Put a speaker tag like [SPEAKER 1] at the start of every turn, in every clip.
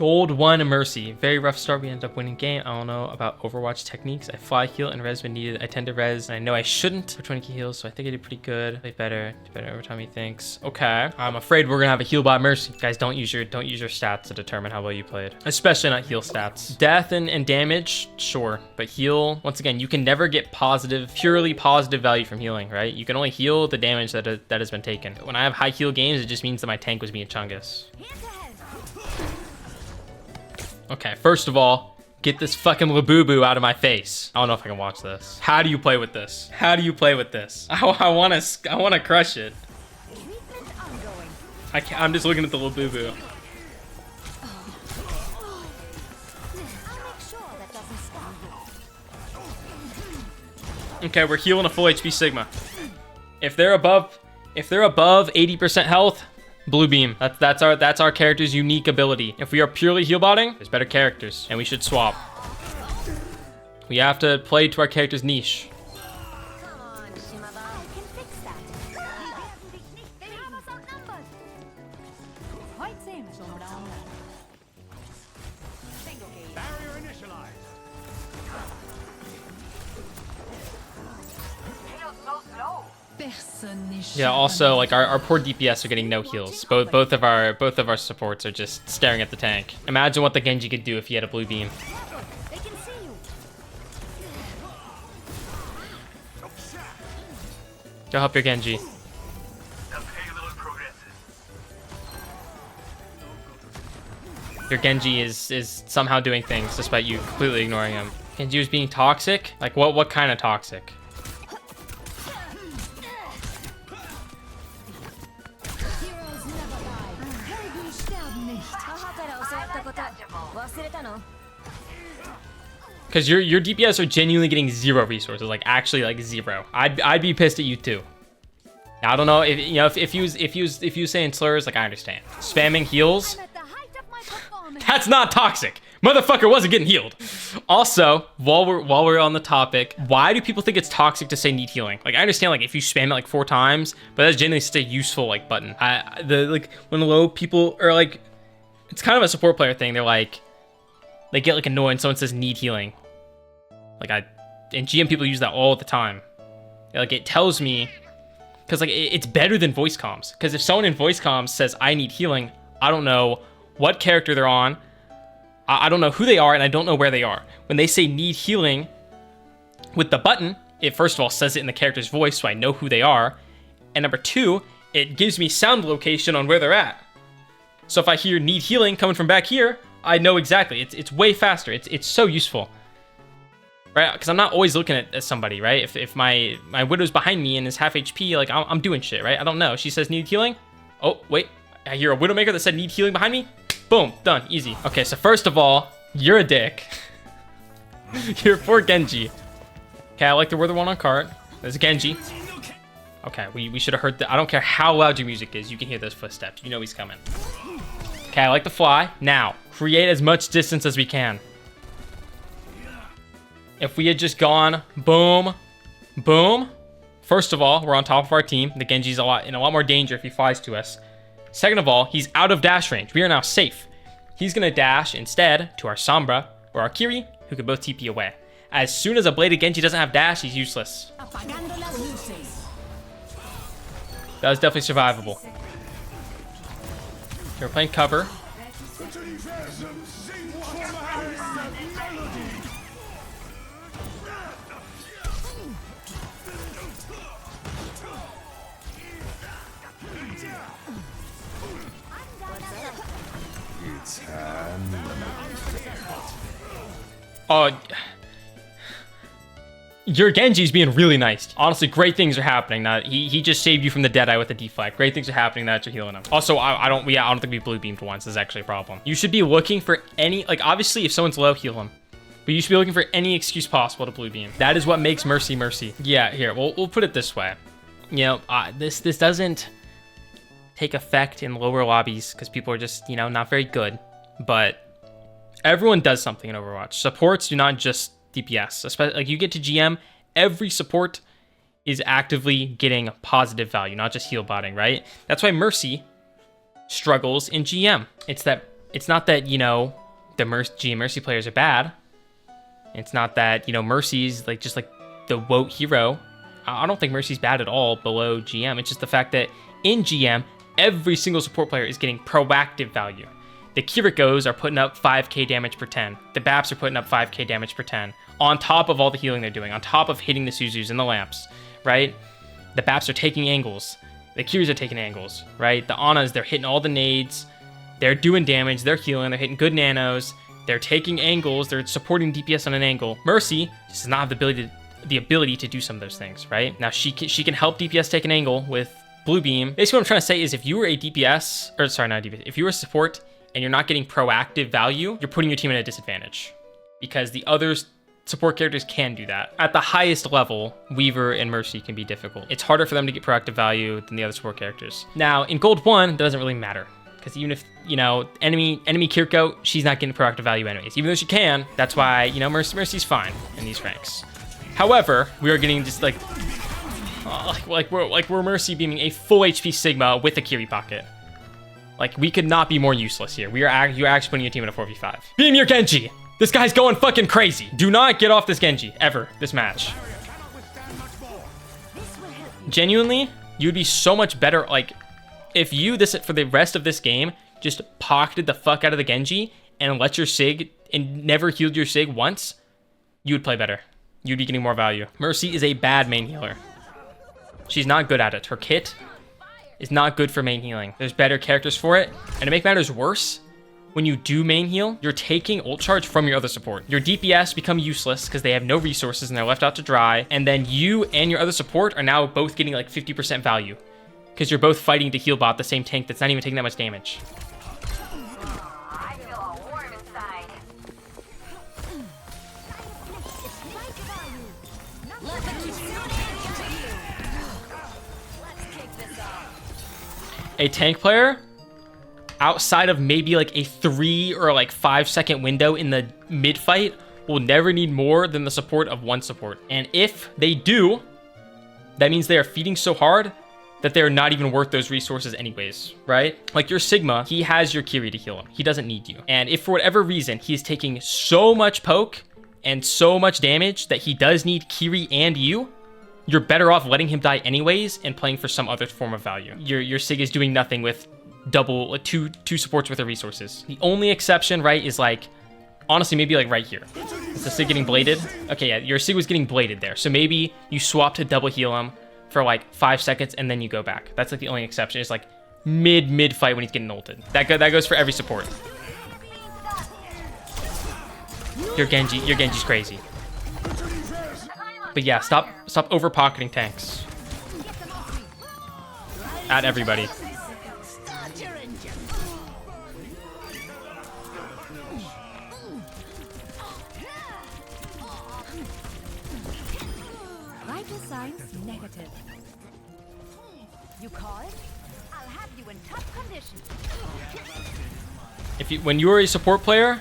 [SPEAKER 1] Gold 1 Mercy. Very rough start. We ended up winning game. I don't know about Overwatch techniques. I fly heal and res when needed. I tend to res, and I know I shouldn't for 20k heals, so I think I did pretty good. Play better. Do better every time he thinks. Okay. I'm afraid we're gonna have a heal bot Mercy. Guys, don't use your stats to determine how well you played. Especially not heal stats. Death and damage, sure. But heal, once again, you can never get positive, purely positive value from healing, right? You can only heal the damage that has been taken. When I have high heal games, it just means that my tank was being Chungus. Okay, first of all, get this fucking Labubu out of my face. I don't know if I can watch this. How do you play with this? How do you play with this? I wanna crush it. I'm just looking at the Labubu. Okay, we're healing a full HP Sigma. If they're above 80% health, blue beam. That's our character's unique ability. If we are purely healbotting, there's better characters, and we should swap. We have to play to our character's niche. Yeah, also like our poor DPS are getting no heals. Both of our supports are just staring at the tank. Imagine what the Genji could do if he had a blue beam. Go help your Genji. Your Genji is somehow doing things despite you completely ignoring him. Genji was being toxic? Like what kind of toxic? Because your DPS are genuinely getting zero resources, like actually like zero. I'd be pissed at you too. Now I don't know if you saying slurs, like I understand. Spamming heals, that's not toxic. Motherfucker wasn't getting healed. Also, while we're on the topic, why do people think it's toxic to say need healing? Like I understand like if you spam it like 4 times, but that's generally such a useful like button. Like when low people are like, it's kind of a support player thing. They're like, they get like annoyed when someone says need healing. Like and GM people use that all the time. Like it tells me, because like it's better than voice comms. Because if someone in voice comms says I need healing, I don't know what character they're on. I don't know who they are, and I don't know where they are. When they say need healing with the button, it first of all says it in the character's voice, so I know who they are. And number 2, it gives me sound location on where they're at. So if I hear need healing coming from back here, I know exactly. It's way faster. It's so useful, right? Because I'm not always looking at somebody, right? If my Widow's behind me and is half HP, like I'm doing shit, right? I don't know. She says need healing. Oh wait, I hear a Widowmaker that said need healing behind me. Boom, done, easy. Okay, so first of all, you're a dick. You're poor Genji. Okay, I like the Wither one on cart. There's Genji. Okay, we should have heard that. I don't care how loud your music is. You can hear those footsteps. You know he's coming. Okay, I like the fly. Now, create as much distance as we can. If we had just gone boom, boom. First of all, we're on top of our team. The Genji's in a lot more danger if he flies to us. Second of all, he's out of dash range. We are now safe. He's gonna dash instead to our Sombra or our Kiri, who can both TP away. As soon as a bladed Genji doesn't have dash, he's useless. That was definitely survivable. We're playing cover. Oh, your Genji's being really nice. Honestly, great things are happening. Now he just saved you from the Deadeye with a deflag. Great things are happening now that you're healing him. Also, I don't think we blue beamed once. This is actually a problem. You should be looking for any, like obviously if someone's low, heal him. But you should be looking for any excuse possible to blue beam. That is what makes Mercy Mercy. Yeah, here, we'll put it this way. You know, this doesn't take effect in lower lobbies because people are just, you know, not very good. But everyone does something in Overwatch. Supports do not just DPS. Especially like you get to GM, every support is actively getting positive value, not just heal botting, right? That's why Mercy struggles in GM. It's that it's not that, you know, the GM Mercy players are bad. It's not that, you know, Mercy's like just like the woke hero. I don't think Mercy's bad at all below GM. It's just the fact that in GM, every single support player is getting proactive value. The Kirikos are putting up 5k damage per 10. The Baps are putting up 5k damage per 10. On top of all the healing they're doing, on top of hitting the Suzus and the lamps, right? The Baps are taking angles. The Kiris are taking angles, right? The Anas, they're hitting all the nades. They're doing damage, they're healing, they're hitting good nanos. They're taking angles, they're supporting DPS on an angle. Mercy just does not have the ability to do some of those things, right? Now she can help DPS take an angle with Blue Beam. Basically what I'm trying to say is if you were a DPS, or sorry, not DPS, if you were a support and you're not getting proactive value, you're putting your team at a disadvantage because the other support characters can do that. At the highest level, Weaver and Mercy can be difficult. It's harder for them to get proactive value than the other support characters. Now, in Gold 1, that doesn't really matter because even if, you know, enemy Kiriko, she's not getting proactive value anyways. Even though she can, that's why, you know, Mercy's fine in these ranks. However, we are getting just like we're Mercy beaming a full HP Sigma with a Kiri pocket. Like, we could not be more useless here. You're actually putting your team in a 4v5. Beam your Genji! This guy's going fucking crazy. Do not get off this Genji, ever, this match. Genuinely, you'd be so much better, like, if you, for the rest of this game, just pocketed the fuck out of the Genji and let your Sig, and never healed your Sig once, you would play better. You'd be getting more value. Mercy is a bad main healer. She's not good at it. Her kit is not good for main healing. There's better characters for it. And to make matters worse, when you do main heal, you're taking ult charge from your other support. Your DPS become useless because they have no resources and they're left out to dry. And then you and your other support are now both getting like 50% value because you're both fighting to heal bot the same tank that's not even taking that much damage.
[SPEAKER 2] I feel all warm inside.
[SPEAKER 1] A tank player, outside of maybe like a 3 or like 5 second window in the mid fight, will never need more than the support of one support. And if they do, that means they are feeding so hard that they're not even worth those resources anyways, right? Like your Sigma, he has your Kiri to heal him. He doesn't need you. And if for whatever reason he's taking so much poke and so much damage that he does need Kiri and you, you're better off letting him die anyways and playing for some other form of value. Your Sig is doing nothing with two supports with the resources. The only exception, right, is like, honestly, maybe like right here. Is the Sig getting bladed? Okay, yeah, your Sig was getting bladed there. So maybe you swap to double heal him for like 5 seconds and then you go back. That's like the only exception. It's like mid fight when he's getting ulted. That goes for every support. Your Genji's crazy. But yeah, stop over pocketing tanks at everybody.
[SPEAKER 2] Vital signs negative. You call it? I'll have you in tough condition.
[SPEAKER 1] When you are a support player,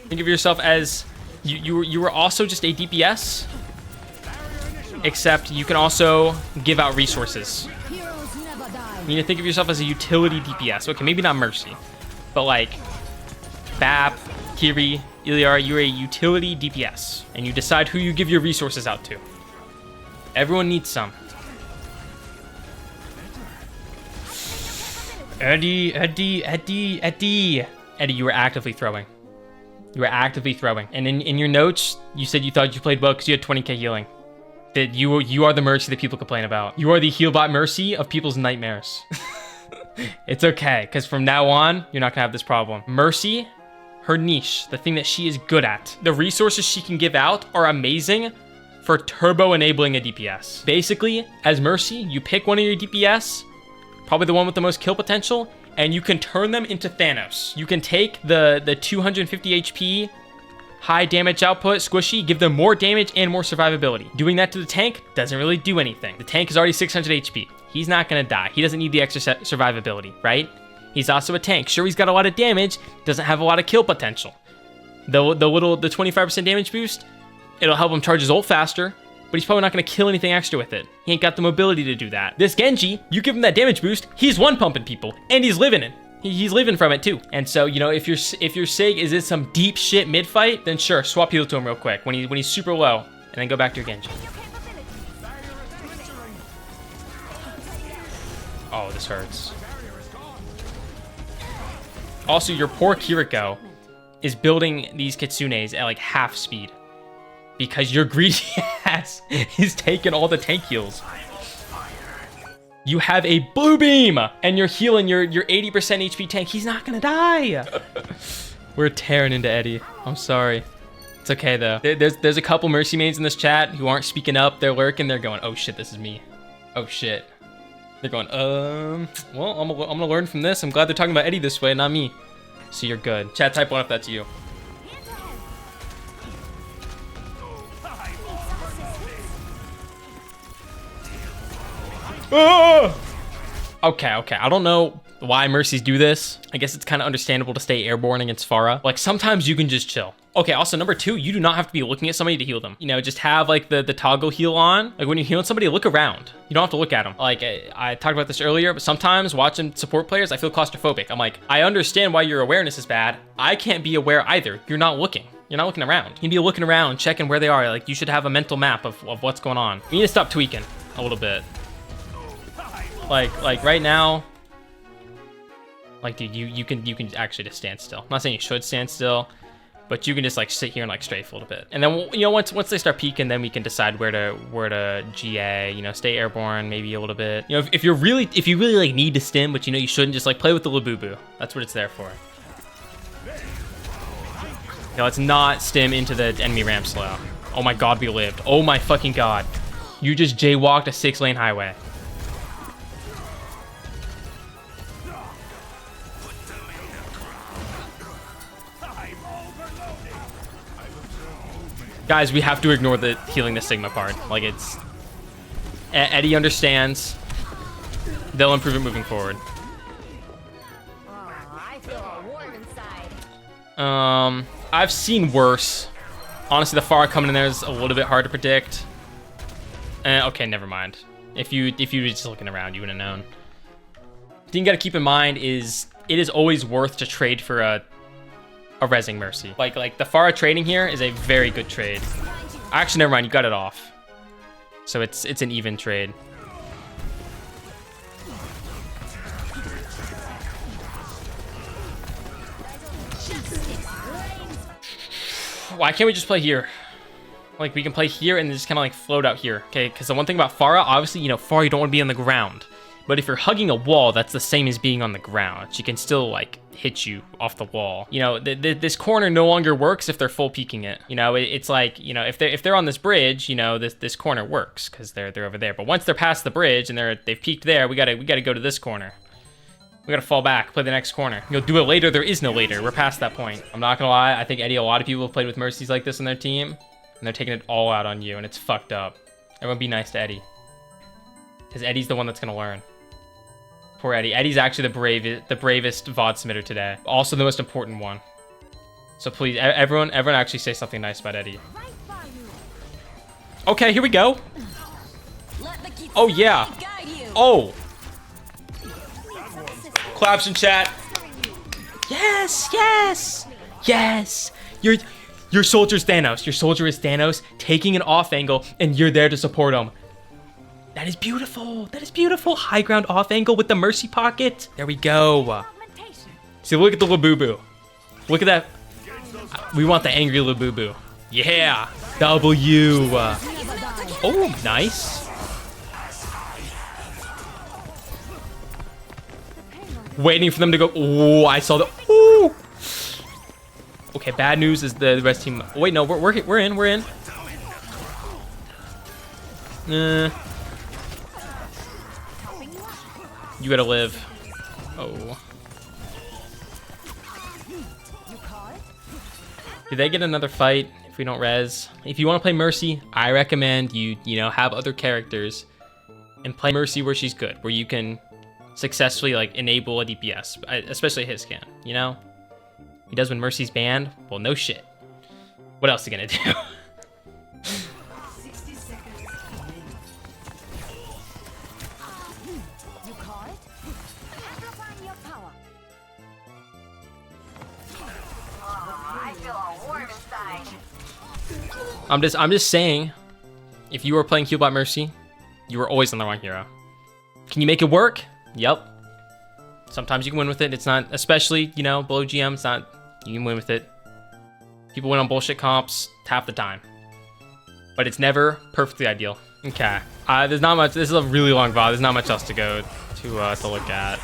[SPEAKER 1] think of yourself as you were also just a DPS, except you can also give out resources. You need to think of yourself as a utility DPS. Okay, maybe not Mercy, but like Bap, Kiri, Iliar, you're a utility DPS, and you decide who you give your resources out to. Everyone needs some. Eddie, you were actively throwing. You were actively throwing. And in your notes, you said you thought you played well because you had 20k healing. That you are the Mercy that people complain about. You are the Healbot Mercy of people's nightmares. It's okay, because from now on, you're not going to have this problem. Mercy, her niche, the thing that she is good at, the resources she can give out are amazing for turbo enabling a DPS. Basically, as Mercy, you pick one of your DPS, probably the one with the most kill potential, and you can turn them into Thanos. You can take the 250 HP, high damage output, squishy, give them more damage and more survivability. Doing that to the tank doesn't really do anything. The tank is already 600 HP. He's not gonna die. He doesn't need the extra survivability, right? He's also a tank. Sure, he's got a lot of damage, doesn't have a lot of kill potential. The 25% damage boost, it'll help him charge his ult faster, but he's probably not going to kill anything extra with it. He ain't got the mobility to do that. This Genji, you give him that damage boost, he's one pumping people, and he's living it. He's living from it too. And so, you know, if your Sig is in some deep shit mid fight, then sure, swap heal to him real quick when he's super low, and then go back to your Genji. Oh, this hurts. Also, your poor Kiriko is building these Kitsunes at like half speed because your greedy ass is taking all the tank heals. You have a blue beam and you're healing your 80% HP tank. He's not gonna die. We're tearing into Eddie. I'm sorry. It's okay though. There's a couple Mercy mains in this chat who aren't speaking up. They're lurking. They're going, oh shit, this is me. Oh shit. They're going, well, I'm gonna learn from this. I'm glad they're talking about Eddie this way, not me. So you're good. Chat, type 1 if that's you. Oh! Okay. I don't know why Mercies do this. I guess it's kind of understandable to stay airborne against Pharah. Like, sometimes you can just chill. Okay, also, number 2, you do not have to be looking at somebody to heal them. You know, just have, like, the toggle heal on. Like, when you're healing somebody, look around. You don't have to look at them. Like, I talked about this earlier, but sometimes watching support players, I feel claustrophobic. I'm like, I understand why your awareness is bad. I can't be aware either. You're not looking. You're not looking around. You need to be looking around, checking where they are. Like, you should have a mental map of what's going on. You need to stop tweaking a little bit. Like right now, like, dude, you can actually just stand still. I'm not saying you should stand still, but you can just like sit here and like strafe a little bit. And then, you know, once they start peeking, then we can decide where to GA, you know, stay airborne maybe a little bit. You know, if you really like need to stim, but you know you shouldn't, just like play with the Labubu. That's what it's there for. You know, let's not stim into the enemy ramp slow. Oh my god, we lived. Oh my fucking god. You just jaywalked a 6-lane highway. Guys, we have to ignore the healing the Sigma part. Like, it's... Eddie understands. They'll improve it moving forward.
[SPEAKER 2] I feel warm inside.
[SPEAKER 1] I've seen worse. Honestly, the Pharah coming in there is a little bit hard to predict. Okay, never mind. If you were just looking around, you would have known. The thing you gotta keep in mind is it is always worth to trade for a Rezzing Mercy. Like the Pharah trading here is a very good trade. Actually, never mind, you got it off. So it's an even trade. Why can't we just play here? Like, we can play here and just kind of like float out here, okay? Because the one thing about Pharah, obviously, you know, Pharah, you don't want to be on the ground. But if you're hugging a wall, that's the same as being on the ground. She can still, like, hit you off the wall. You know, this corner no longer works if they're full peeking it. You know, it's like, you know, if they're on this bridge, you know, this corner works because they're over there. But once they're past the bridge and they've peeked there, we gotta go to this corner. We gotta fall back, play the next corner. You'll do it later. There is no later. We're past that point. I'm not gonna lie. I think, Eddie, a lot of people have played with Mercies like this on their team, and they're taking it all out on you, and it's fucked up. Everyone be nice to Eddie, because Eddie's the one that's gonna learn. Poor Eddie. Eddie's actually the bravest VOD submitter today. Also the most important one. So please, everyone actually say something nice about Eddie. Okay, here we go. Oh yeah. Oh. Claps in chat. Yes, yes, yes. Your soldier's Thanos. Your soldier is Thanos taking an off angle, and you're there to support him. That is beautiful. That is beautiful. High ground off angle with the Mercy pocket. There we go. See, look at the Labubu. Look at that. We want the angry Labubu. Yeah. W. Oh, nice. Waiting for them to go. Oh, I saw the. Ooh. Okay, bad news is the rest team. Oh, wait, no, we're in. You gotta live. Oh. Do they get another fight if we don't res? If you want to play Mercy, I recommend you know, have other characters and play Mercy where she's good, where you can successfully like enable a DPS, especially his scan, you know? He does when Mercy's banned. Well, no shit. What else are you gonna do? I'm just saying, if you were playing Healbot Mercy, you were always on the wrong hero. Can you make it work? Yep. Sometimes you can win with it. It's not, especially, you know, below GM, it's not, you can win with it. People win on bullshit comps half the time. But it's never perfectly ideal. Okay. There's not much, this is a really long VOD. There's not much else to go to look at.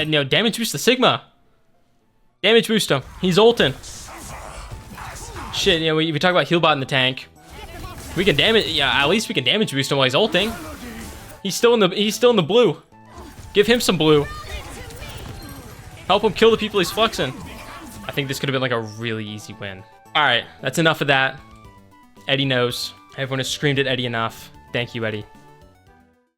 [SPEAKER 1] No, damage boost the Sigma. Damage boost him. He's ulting. Shit, you know, we talk about Healbot in the tank. We can damage, yeah, at least we can damage boost him while he's ulting. He's still in the blue. Give him some blue. Help him kill the people he's flexing. I think this could have been like a really easy win. All right, that's enough of that. Eddie knows. Everyone has screamed at Eddie enough. Thank you, Eddie.